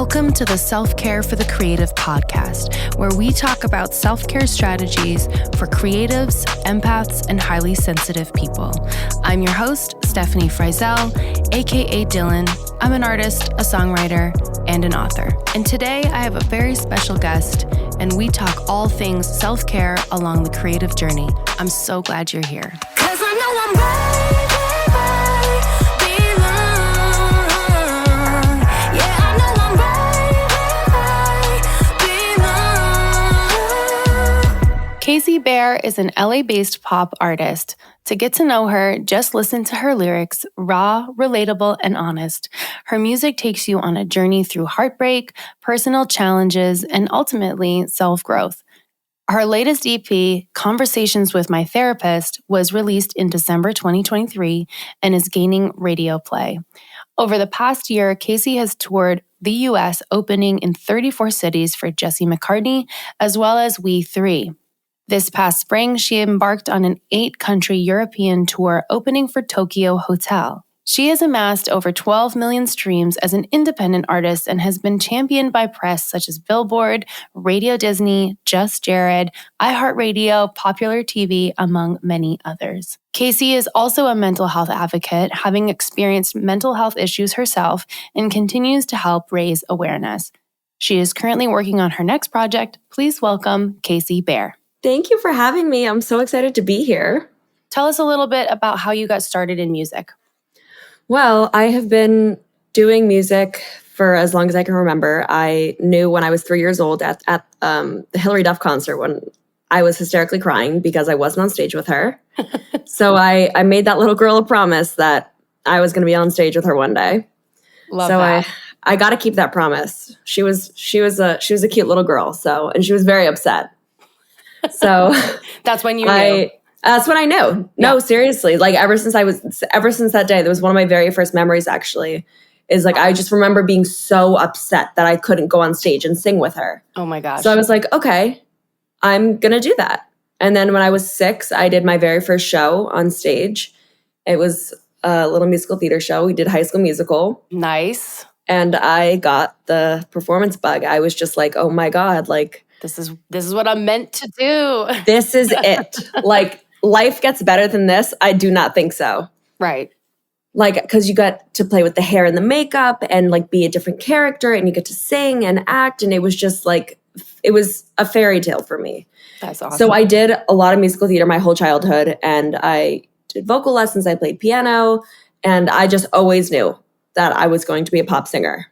Welcome to the Self-Care for the Creative podcast, where we talk about self-care strategies for creatives, empaths, and highly sensitive people. I'm your host, Stefani Fryzel, aka Dylan. I'm an artist, a songwriter, and an author. And today I have a very special guest, and we talk all things self-care along the creative journey. I'm so glad you're here. 'Cause I know I'm right. Baer is an LA-based pop artist. To get to know her, just listen to her lyrics, raw, relatable, and honest. Her music takes you on a journey through heartbreak, personal challenges, and ultimately self-growth. Her latest EP, Conversations with My Therapist, was released in December 2023 and is gaining radio play. Over the past year, Casey has toured the U.S., opening in 34 cities for Jesse McCartney, as well as We3. This past spring, she embarked on an 8-country European tour opening for Tokyo Hotel. She has amassed over 12 million streams as an independent artist and has been championed by press such as Billboard, Radio Disney, Just Jared, iHeartRadio, Popular TV, among many others. Casey is also a mental health advocate, having experienced mental health issues herself, and continues to help raise awareness. She is currently working on her next project. Please welcome Casey Baer. Thank you for having me. I'm so excited to be here. Tell us a little bit about how you got started in music. Well, I have been doing music for as long as I can remember. I knew when I was 3 years old at the Hillary Duff concert when I was hysterically crying because I wasn't on stage with her. So I made that little girl a promise that I was going to be on stage with her one day. Love that. I got to keep that promise. She was a cute little girl. And she was very upset. So that's when you knew. That's when I knew. No, yeah. Seriously. Like ever since that day, that was one of my very first memories actually, is like I just remember being so upset that I couldn't go on stage and sing with her. Oh my gosh. So I was like, okay, I'm going to do that. And then when I was 6, I did my very first show on stage. It was a little musical theater show. We did High School Musical. Nice. And I got the performance bug. I was just like, oh my God, like, This is what I'm meant to do. This is it. Like, life gets better than this? I do not think so. Right. Like, because you got to play with the hair and the makeup and like be a different character and you get to sing and act. And it was just like, it was a fairy tale for me. That's awesome. So I did a lot of musical theater my whole childhood, and I did vocal lessons. I played piano, and I just always knew that I was going to be a pop singer.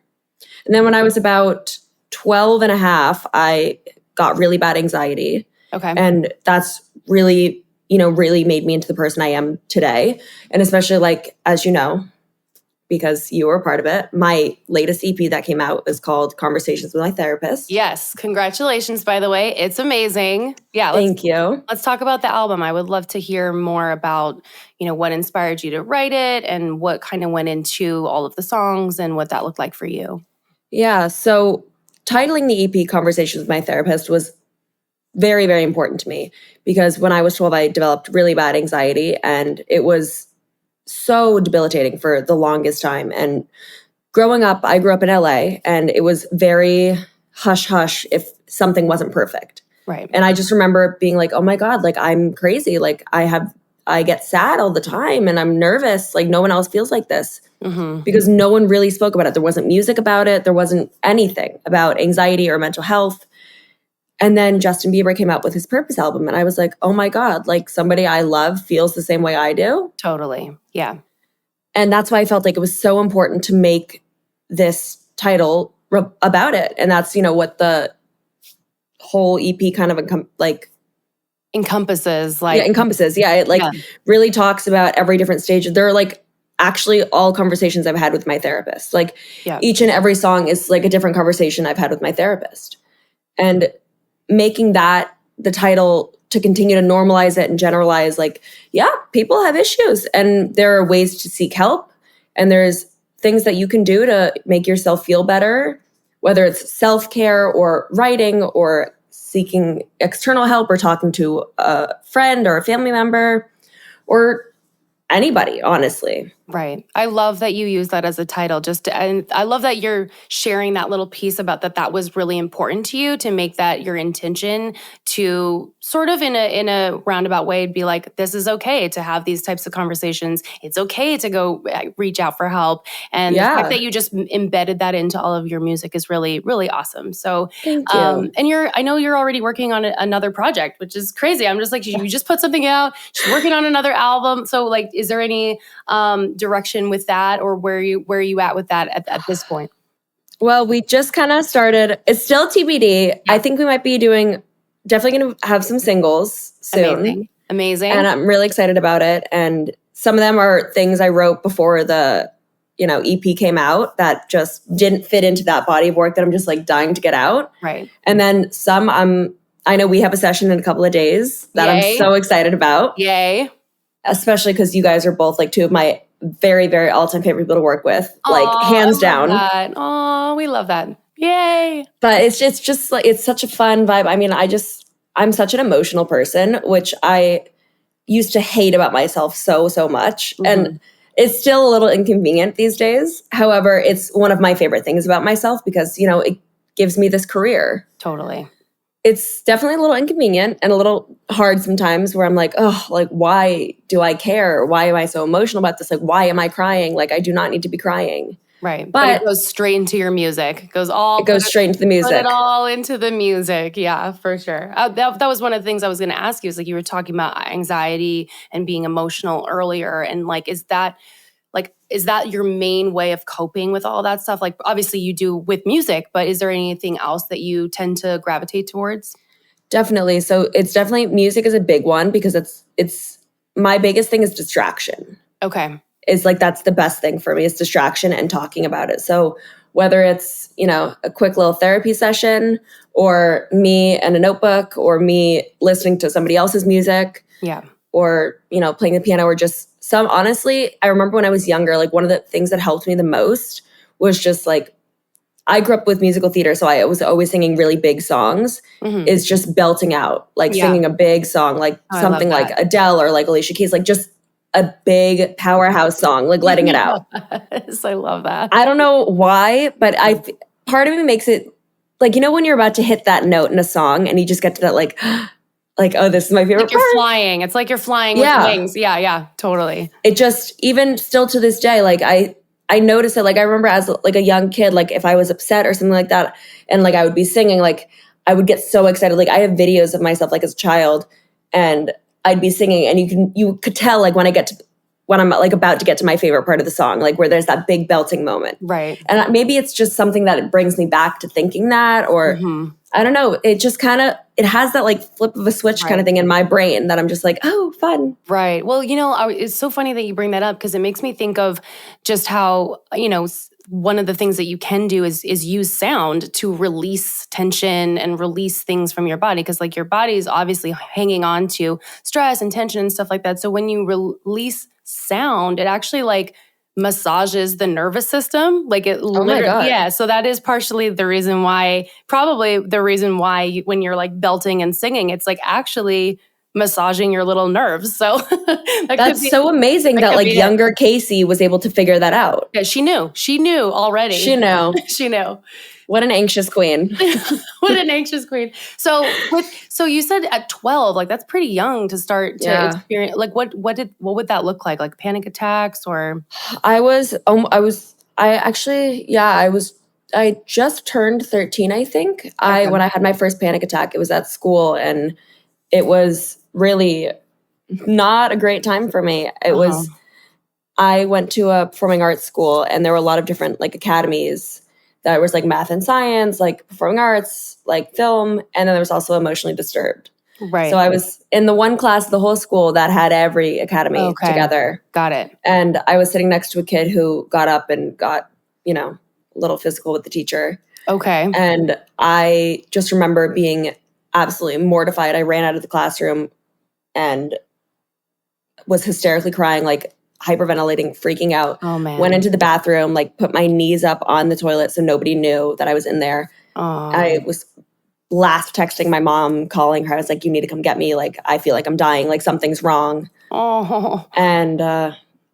And then when I was about 12 and a half, I got really bad anxiety. Okay. And that's really, really made me into the person I am today. And especially like, as you know, because you were a part of it, my latest EP that came out is called Conversations with My Therapist. Yes. Congratulations, by the way. It's amazing. Yeah. Thank you. Let's talk about the album. I would love to hear more about, what inspired you to write it and what kind of went into all of the songs and what that looked like for you. Yeah. So titling the EP Conversations with My Therapist was very, very important to me because when I was 12, I developed really bad anxiety, and it was so debilitating for the longest time. And growing up, I grew up in LA, and it was very hush-hush if something wasn't perfect. Right. And I just remember being like, oh my God, like I'm crazy. Like I get sad all the time and I'm nervous. Like no one else feels like this. Mm-hmm. Because no one really spoke about it. There wasn't music about it. There wasn't anything about anxiety or mental health. And then Justin Bieber came out with his Purpose album. And I was like, oh my God, like somebody I love feels the same way I do. Totally. Yeah. And that's why I felt like it was so important to make this title about it. And that's, what the whole EP kind of encompasses. Encompasses. Yeah. It really talks about every different stage. There are like actually all conversations I've had with my therapist. Like each and every song is like a different conversation I've had with my therapist. And making that the title to continue to normalize it and generalize, like, yeah, people have issues and there are ways to seek help. And there's things that you can do to make yourself feel better, whether it's self-care or writing or seeking external help or talking to a friend or a family member or anybody, honestly. Right. I love that you use that as a title. And I love that you're sharing that little piece about that was really important to you, to make that your intention, to sort of in a roundabout way be like, this is okay to have these types of conversations. It's okay to go reach out for help. And the fact that you just embedded that into all of your music is really, really awesome. So thank you. And I know you're already working on another project, which is crazy. I'm just like, you just put something out, she's working on another album. So like, is there any direction with that, or where are you at with that at this point? Well, we just kind of started. It's still TBD. Yeah. I think we might be definitely going to have some singles soon. Amazing. And I'm really excited about it. And some of them are things I wrote before the, EP came out that just didn't fit into that body of work that I'm just like dying to get out. Right. And then some I know we have a session in a couple of days that I'm so excited about. Yay. Especially because you guys are both like two of my very, very all-time favorite people to work with. Like hands down. Oh, we love that. Yay. But it's just like, it's such a fun vibe. I mean, I'm such an emotional person, which I used to hate about myself so much. Mm-hmm. And it's still a little inconvenient these days. However, it's one of my favorite things about myself because, it gives me this career. Totally. It's definitely a little inconvenient and a little hard sometimes where I'm like, oh, like, why do I care? Why am I so emotional about this? Like, why am I crying? Like, I do not need to be crying. Right. But it goes straight into your music. It goes straight into the music. Put it all into the music. Yeah, for sure. That was one of the things I was going to ask you, is like, you were talking about anxiety and being emotional earlier. And like, is that your main way of coping with all that stuff? Like, obviously you do with music, but is there anything else that you tend to gravitate towards? Definitely. So it's definitely, music is a big one because it's my biggest thing is distraction. Okay. Is like, that's the best thing for me is distraction and talking about it. So whether it's, a quick little therapy session or me and a notebook or me listening to somebody else's music. Yeah. Or, playing the piano or just honestly, I remember when I was younger, like one of the things that helped me the most was just like, I grew up with musical theater. So I was always singing really big songs, is just belting out, like singing a big song, like something like Adele or like Alicia Keys, like just a big powerhouse song, like letting it out. Yes, I love that. I don't know why, but part of me makes it like, when you're about to hit that note in a song and you just get to that like, oh, this is my favorite part. You're flying. It's like you're flying with wings. Yeah, totally. It just, even still to this day, like I noticed it. Like I remember as like a young kid, like if I was upset or something like that, and like I would be singing, like I would get so excited. Like I have videos of myself like as a child, and I'd be singing, and you could tell like when I'm like about to get to my favorite part of the song, like where there's that big belting moment. Right. And maybe it's just something that it brings me back to thinking that, or I don't know. It just it has that like flip of a switch kind of thing in my brain that I'm just like, oh, fun. Right. Well, it's so funny that you bring that up because it makes me think of just how, one of the things that you can do is use sound to release tension and release things from your body. Because like your body is obviously hanging on to stress and tension and stuff like that. So when you release sound, it actually like massages the nervous system. Like it literally, yeah. So that is partially the reason why, when you're like belting and singing, it's like actually massaging your little nerves. So that's so amazing that like younger Casey was able to figure that out. Yeah, she knew already. She knew. She knew. What an anxious queen. What an anxious queen. So you said at 12, like that's pretty young to start to experience. Like what would that look like? Like panic attacks or? I just turned 13, I think. When I had my first panic attack, it was at school, and it was really not a great time for me. I went to a performing arts school, and there were a lot of different like academies. That was like math and science, like performing arts, like film. And then there was also emotionally disturbed. Right. So I was in the one class of the whole school that had every academy together. Got it. And I was sitting next to a kid who got up and got, a little physical with the teacher. Okay. And I just remember being absolutely mortified. I ran out of the classroom and was hysterically crying, like hyperventilating, freaking out. Oh man. Went into the bathroom, like put my knees up on the toilet so nobody knew that I was in there. I was last texting my mom, calling her. I was like, you need to come get me. Like, I feel like I'm dying. Like something's wrong. Oh. And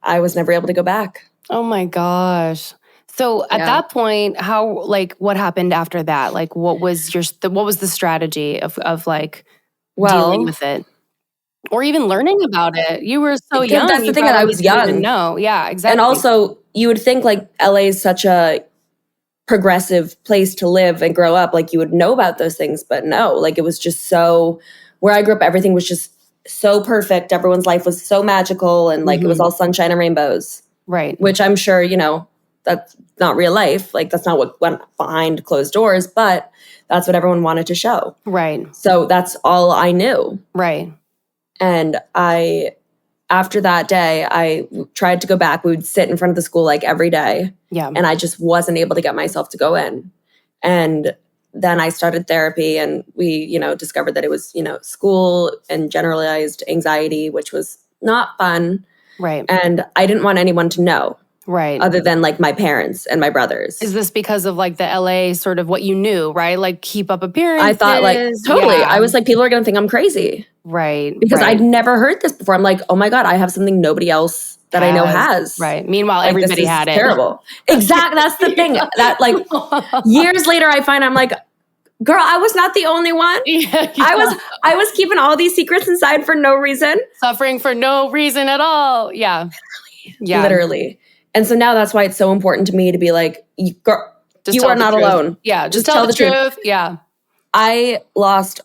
I was never able to go back. Oh my gosh. So at that point, how, like, what happened after that? Like, what was the strategy of like dealing with it? Or even learning about it? You were so young. That's the thing, that I was young. Didn't know. Yeah, exactly. And also, you would think like LA is such a progressive place to live and grow up. Like you would know about those things, but no, like it was just so, where I grew up, everything was just so perfect. Everyone's life was so magical and like it was all sunshine and rainbows. Right. Which I'm sure, you know, that's not real life. Like that's not what went behind closed doors, but that's what everyone wanted to show. Right. So that's all I knew. Right. And after that day, I tried to go back. We would sit in front of the school like every day. Yeah. And I just wasn't able to get myself to go in. And then I started therapy and we, you know, discovered that it was, you know, school and generalized anxiety, which was not fun. Right. And I didn't want anyone to know. Right. Other than like my parents and my brothers. Is this because of like the LA sort of what you knew, right? Like keep up appearances? I thought like, totally. Yeah. I was like, people are going to think I'm crazy. Right. Because I'd never heard this before. I'm like, oh my God, I have something nobody else that I know has. Right. Meanwhile, like, everybody had it. Terrible. Exactly. That's the thing. That like years later, I find I'm like, girl, I was not the only one. Yeah. I was keeping all these secrets inside for no reason. Suffering for no reason at all. Yeah. Literally. Yeah. Literally. And so now that's why it's so important to me to be like, girl, you are not alone. Yeah, just tell the truth. Yeah. I lost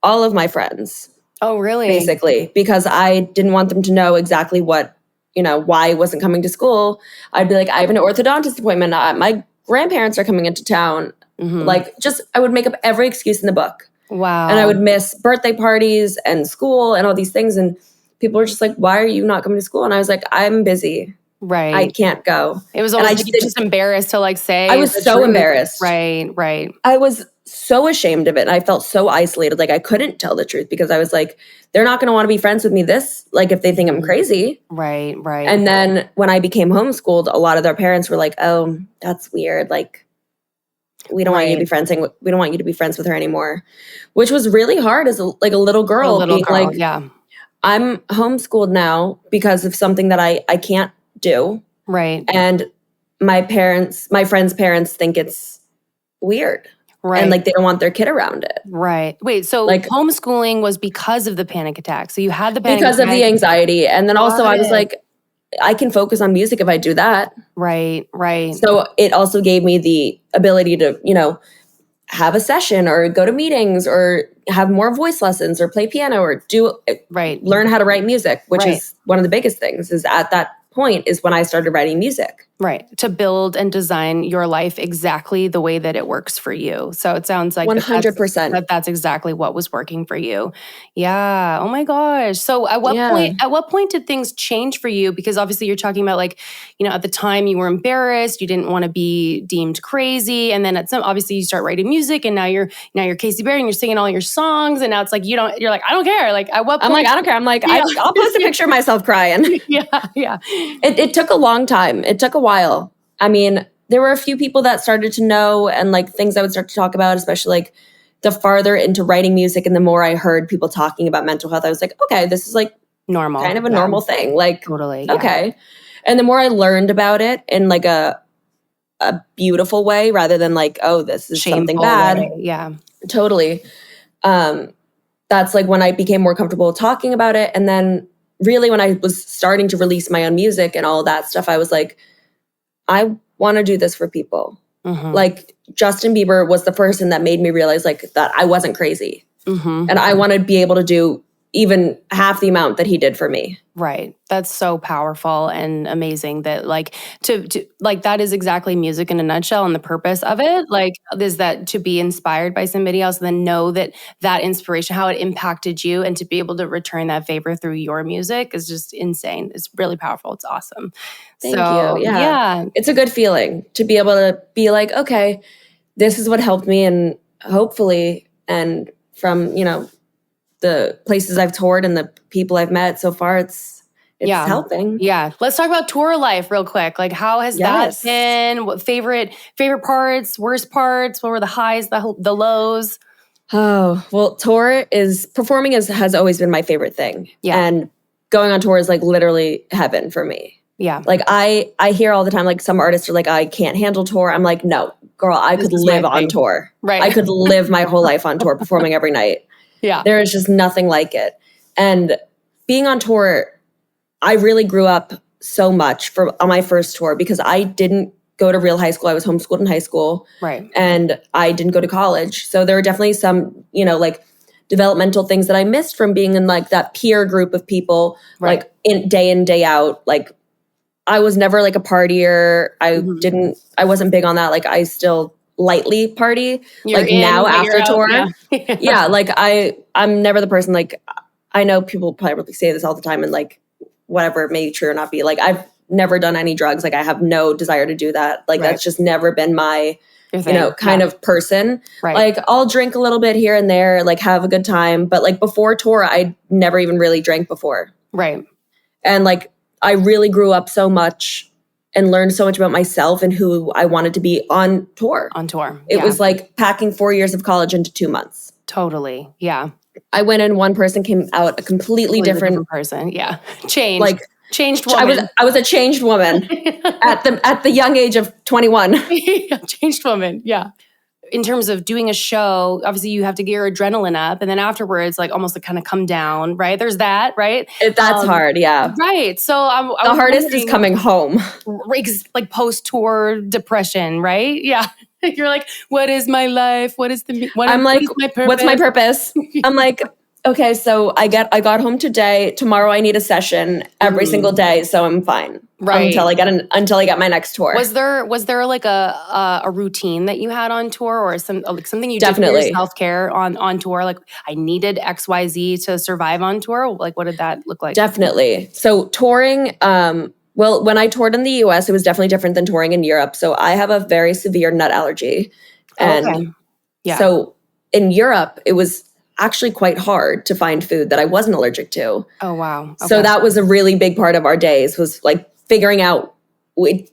all of my friends. Oh, really? Basically, because I didn't want them to know exactly what, you know, why I wasn't coming to school. I'd be like, I have an orthodontist appointment. My grandparents are coming into town. Like, just, I would make up every excuse in the book. Wow. And I would miss birthday parties and school and all these things. And people were just like, why are you not coming to school? And I was like, I'm busy. Right. I can't go. It was almost like just embarrassed to like say. I was so embarrassed. Right, right. I was so ashamed of it. And I felt so isolated. Like I couldn't tell the truth because I was like, they're not going to want to be friends with me like if they think I'm crazy. Right, right. And then when I became homeschooled, a lot of their parents were like, oh, that's weird. Like, we don't want you to be friends. We don't want you to be friends with her anymore. Which was really hard as a little girl. Yeah. I'm homeschooled now because of something that I can't do. Right. And my friends' parents think it's weird. Right. And like they don't want their kid around it. Right. Wait, so like homeschooling was because of the panic attack. So you had the panic because of the anxiety. And then also I was like, I can focus on music if I do that. Right, right. So it also gave me the ability to, you know, have a session or go to meetings or have more voice lessons or play piano or learn how to write music, which is one of the biggest things is at that point is when I started writing music. Right. To build and design your life exactly the way that it works for you. So it sounds like 100%. That's exactly what was working for you. Yeah. Oh my gosh. So at what point did things change for you? Because obviously you're talking about like, you know, at the time you were embarrassed, you didn't want to be deemed crazy. And then obviously you start writing music and now you're Casey Baer and you're singing all your songs. And now it's like, you're like, I don't care. Like at what point? I'm like, I don't care. I'm like, I'll post a picture of myself crying. Yeah. Yeah. It took a long time. It took a while. I mean, there were a few people that started to know and like things I would start to talk about, especially like the farther into writing music and the more I heard people talking about mental health, I was like, okay, this is like normal, kind of a normal thing. Like, totally. Okay. Yeah. And the more I learned about it in like a beautiful way rather than like, oh, this is shameful something bad. Way. Yeah, totally. That's like when I became more comfortable talking about it. And then really when I was starting to release my own music and all of that stuff, I was like, I want to do this for people. Mm-hmm. Like Justin Bieber was the person that made me realize like that I wasn't crazy. Mm-hmm. And I want to be able to do even half the amount that he did for me. Right. That's so powerful and amazing that like to like that is exactly music in a nutshell and the purpose of it. Like is that to be inspired by somebody else and then know that inspiration, how it impacted you and to be able to return that favor through your music is just insane. It's really powerful. It's awesome. Thank you. Yeah. It's a good feeling to be able to be like, okay, this is what helped me and hopefully and from, you know, the places I've toured and the people I've met so far, it's helping. Yeah. Let's talk about tour life real quick. Like how has that been? What favorite parts, worst parts? What were the highs, the lows? Oh, well, performing has always been my favorite thing. Yeah. And going on tour is like literally heaven for me. Yeah. Like I hear all the time, like some artists are like, I can't handle tour. I'm like, no, girl, I could live on tour. Right. I could live my whole life on tour, performing every night. Yeah. There is just nothing like it. And being on tour, I really grew up so much on my first tour because I didn't go to real high school. I was homeschooled in high school. Right. And I didn't go to college. So there were definitely some, like developmental things that I missed from being in like that peer group of people, like in, day out. Like I was never like a partier. I wasn't big on that. Like I still lightly party. You're like now after tour. Yeah. Yeah. Like I'm never the person, like I know people probably say this all the time and like whatever it may be true or not be, like I've never done any drugs. Like I have no desire to do that. Like that's just never been my, kind of person. Right. Like I'll drink a little bit here and there, like have a good time. But like before tour, I never even really drank before. Right. And like, I really grew up so much and learned so much about myself and who I wanted to be on tour. It was like packing 4 years of college into 2 months. Totally. Yeah. I went in, one person came out a completely different person. Yeah. Changed. Like changed woman. I was a changed woman at the young age of 21. Changed woman. Yeah. In terms of doing a show, obviously you have to get your adrenaline up, and then afterwards, like almost like kind of come down, right? There's that, right? That's hard, yeah. Right. So the hardest is coming home. Like post-tour depression, right? Yeah. You're like, what is my life? What is my purpose? What's my purpose? I'm like, okay, so I got home today. Tomorrow I need a session every single day, so I'm fine. Right. Until I get my next tour. Was there like a routine that you had on tour, or something you did for your self-care on tour? Like I needed XYZ to survive on tour? Like what did that look like? Definitely. So touring, well, when I toured in the US, it was definitely different than touring in Europe. So I have a very severe nut allergy. And so in Europe, it was actually quite hard to find food that I wasn't allergic to. Oh, wow. Okay. So that was a really big part of our days, was like figuring out. It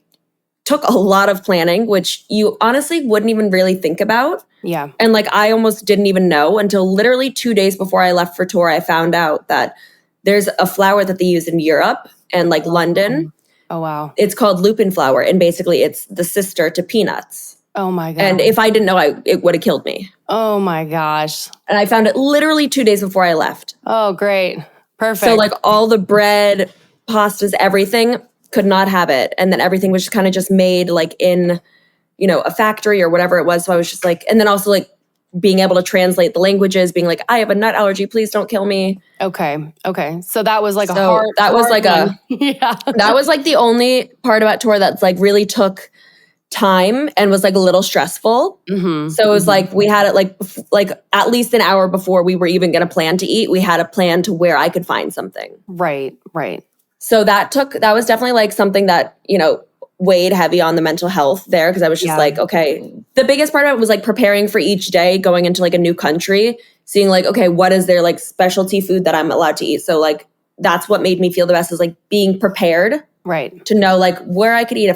took a lot of planning, which you honestly wouldn't even really think about. Yeah. And like I almost didn't even know until literally 2 days before I left for tour, I found out that there's a flour that they use in Europe and like London. Oh, wow. It's called lupin flour. And basically it's the sister to peanuts. Oh my God. And if I didn't know, it would have killed me. Oh my gosh. And I found it literally 2 days before I left. Oh, great. Perfect. So like all the bread, pastas, everything, could not have it. And then everything was just kind of just made like in, a factory or whatever it was. So I was just like, and then also like being able to translate the languages, being like, I have a nut allergy, please don't kill me. Okay. So that was like that was like that was like the only part about tour that's like really took time and was like a little stressful. Mm-hmm. So it was like we had it like at least an hour before we were even going to plan to eat. We had a plan to where I could find something. Right. So that was definitely like something that, weighed heavy on the mental health there, because I was just like, okay. The biggest part of it was like preparing for each day, going into like a new country, seeing like, okay, what is their like specialty food that I'm allowed to eat? So like that's what made me feel the best, is like being prepared. Right. To know like where I could eat,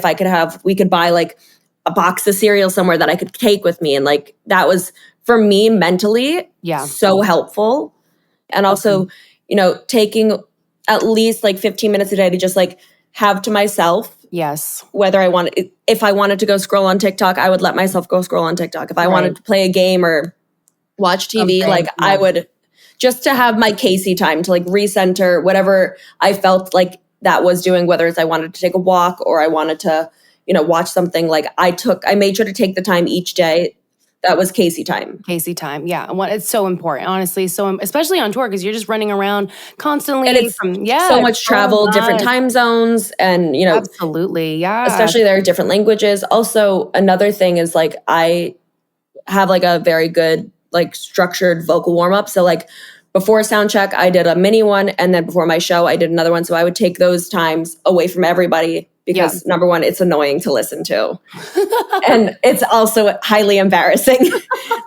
we could buy like a box of cereal somewhere that I could take with me. And like, that was for me mentally so helpful. And also, taking at least like 15 minutes a day to just like have to myself. Yes. Whether if I wanted to go scroll on TikTok, I would let myself go scroll on TikTok. If I wanted to play a game or watch TV, I would, just to have my Casey time to like recenter whatever I felt like that was doing, whether it's I wanted to take a walk or I wanted to, watch something. Like I made sure to take the time each day. That was Casey time. Yeah. And it's so important, honestly. So especially on tour, because you're just running around constantly. And it's so much travel, different time zones, and absolutely, yeah. Especially there are different languages. Also, another thing is like I have like a very good like structured vocal warm up. So like before sound check, I did a mini one, and then before my show, I did another one. So I would take those times away from everybody. Because number one, it's annoying to listen to. And it's also highly embarrassing,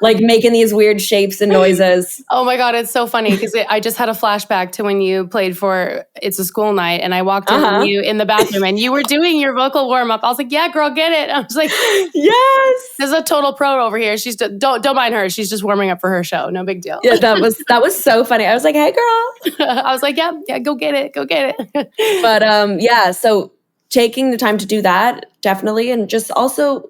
like making these weird shapes and noises. Oh my God, it's so funny because I just had a flashback to when you played for It's a School Night, and I walked in on you in the bathroom and you were doing your vocal warm up. I was like, yeah, girl, get it. I was like, yes. There's a total pro over here. She's don't mind her. She's just warming up for her show. No big deal. Yeah, that was so funny. I was like, hey girl. I was like, yeah, go get it. But so taking the time to do that, definitely. And just also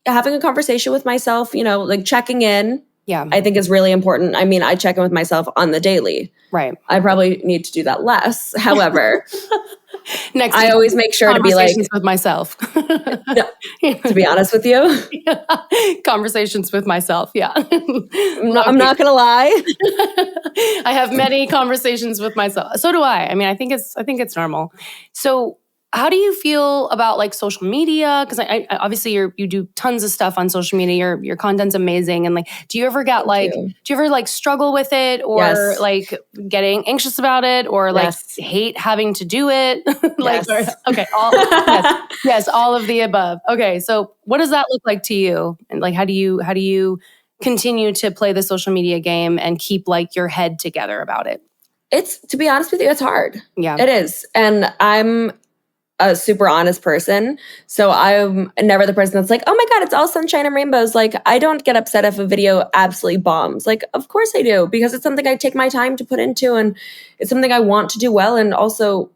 having a conversation with myself, you know, like checking in. Yeah. I think is really important. I mean, I check in with myself on the daily. Right. I probably need to do that less. However, next I always make sure to be like conversations with myself. No, to be honest with you. Conversations with myself. Yeah. I'm not going to lie. I have many conversations with myself. So do I. I mean, I think it's normal. So how do you feel about like social media? Because I obviously you do tons of stuff on social media. Your content's amazing. And like, do you ever struggle with it, or like getting anxious about it, or like hate having to do it? Like, okay, yes, all of the above. Okay, so what does that look like to you? And like, how do you continue to play the social media game and keep like your head together about it? It's, to be honest with you, it's hard. Yeah, it is, and I'm a super honest person. So I'm never the person that's like, oh my God, it's all sunshine and rainbows. Like, I don't get upset if a video absolutely bombs. Like, of course I do, because it's something I take my time to put into, and it's something I want to do well. And also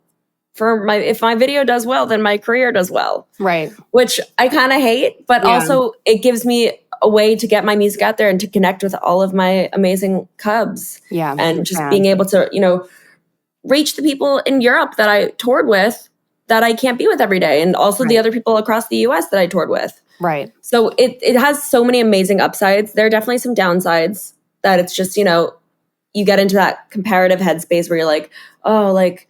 if my video does well, then my career does well. Right. Which I kind of hate, but also it gives me a way to get my music out there and to connect with all of my amazing cubs. Yeah. And just being able to, you know, reach the people in Europe that I toured with that I can't be with every day. And also the other people across the US that I toured with. Right. So it has so many amazing upsides. There are definitely some downsides that it's just, you know, you get into that comparative headspace where you're like, oh, like,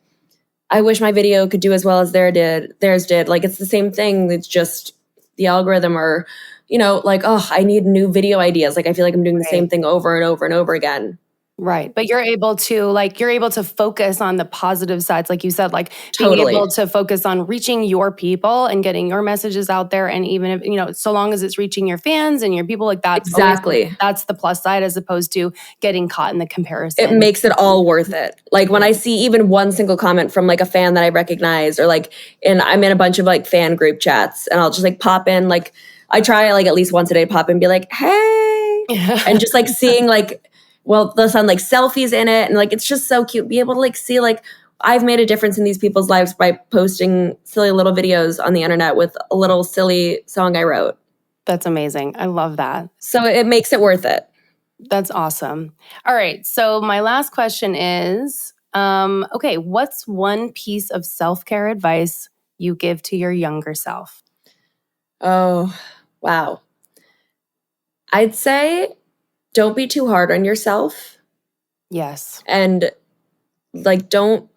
I wish my video could do as well as theirs did. Like, it's the same thing. It's just the algorithm, or, you know, like, oh, I need new video ideas. Like, I feel like I'm doing the same thing over and over and over again. Right. But you're able to focus on the positive sides, like you said, like being able to focus on reaching your people and getting your messages out there. And even if, you know, so long as it's reaching your fans and your people, like that's that's the plus side, as opposed to getting caught in the comparison. It makes it all worth it. Like, when I see even one single comment from like a fan that I recognize, or like, and I'm in a bunch of like fan group chats, and I'll just like pop in, like I try like at least once a day pop in and be like, hey, and just like seeing like, well, they'll send like selfies in it, and like it's just so cute. Be able to like see like I've made a difference in these people's lives by posting silly little videos on the internet with a little silly song I wrote. That's amazing. I love that. So it makes it worth it. That's awesome. All right. So my last question is, okay, what's one piece of self-care advice you give to your younger self? Oh, wow. I'd say, don't be too hard on yourself. Yes. And like, don't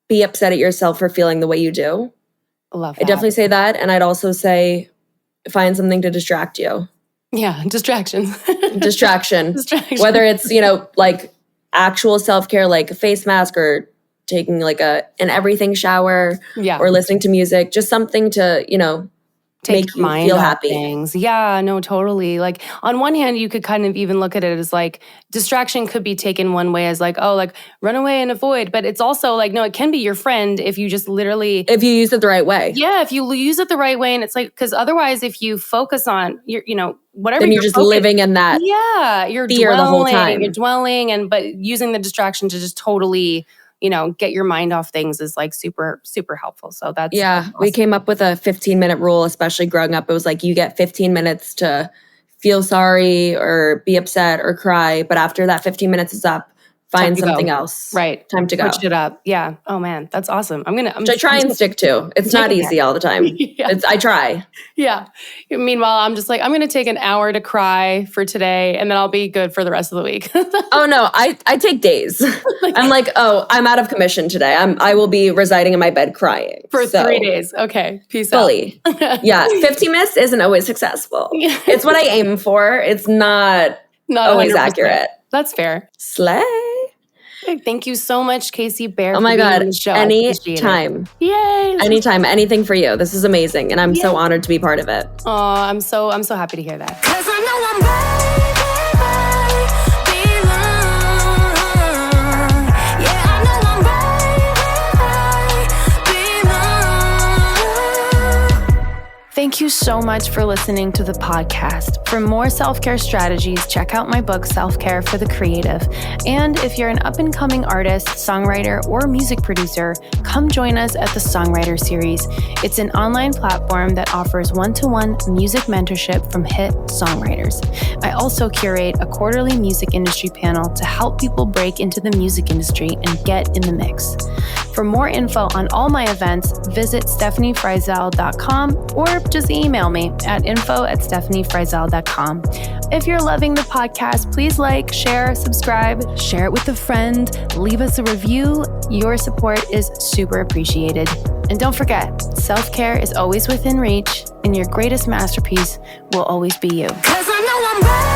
be upset at yourself for feeling the way you do. Love that. I definitely say that. And I'd also say, find something to distract you. Yeah, distraction. Distraction. Whether it's, you know, like actual self-care, like a face mask, or taking like an everything shower, or listening to music, just something to, you know, make you feel happy. Things. Yeah, no, totally. Like, on one hand, you could kind of even look at it as like distraction could be taken one way as like, oh, like run away and avoid. But it's also like, no, it can be your friend if you just literally, if you use it the right way. Yeah, if you use it the right way. And it's like, because otherwise, if you focus on your, you know, whatever, then you're just living in that you're fear the whole time. You're dwelling, but using the distraction to just totally, you know, get your mind off things is like super, super helpful. So that's awesome. We came up with a 15-minute rule, especially growing up. It was like, you get 15 minutes to feel sorry or be upset or cry. But after that 15 minutes is up, find something else. Right. Time to go. Switch it up. Yeah. Oh man, that's awesome. Which I try and stick to. It's not easy all the time. I try. Yeah. Meanwhile, I'm just like, I'm going to take an hour to cry for today, and then I'll be good for the rest of the week. Oh no, I take days. I'm like, oh, I'm out of commission today. I will be residing in my bed crying. For 3 days. Okay. Peace out. Fully. Yeah. 15 minutes isn't always successful. It's what I aim for. It's not always 100%. Accurate. That's fair. Slay. Thank you so much, Casey Baer. Oh my God. Anytime. Yay. Anytime. Anything for you. This is amazing. And I'm so honored to be part of it. Oh, I'm so happy to hear that. 'Cause I know I'm belong. Yeah, I know I'm belong. Thank Thank you so much for listening to the podcast. For more self-care strategies, check out my book, Self-Care for the Creative. And if you're an up-and-coming artist, songwriter, or music producer, come join us at the Songwriter Series. It's an online platform that offers one-to-one music mentorship from hit songwriters. I also curate a quarterly music industry panel to help people break into the music industry and get in the mix. For more info on all my events, visit stefanifryzel.com or just email me at info@stefanifryzel.com. If you're loving the podcast, please like, share, subscribe, share it with a friend, leave us a review. Your support is super appreciated. And don't forget, self-care is always within reach, and your greatest masterpiece will always be you. 'Cause I know I'm ready.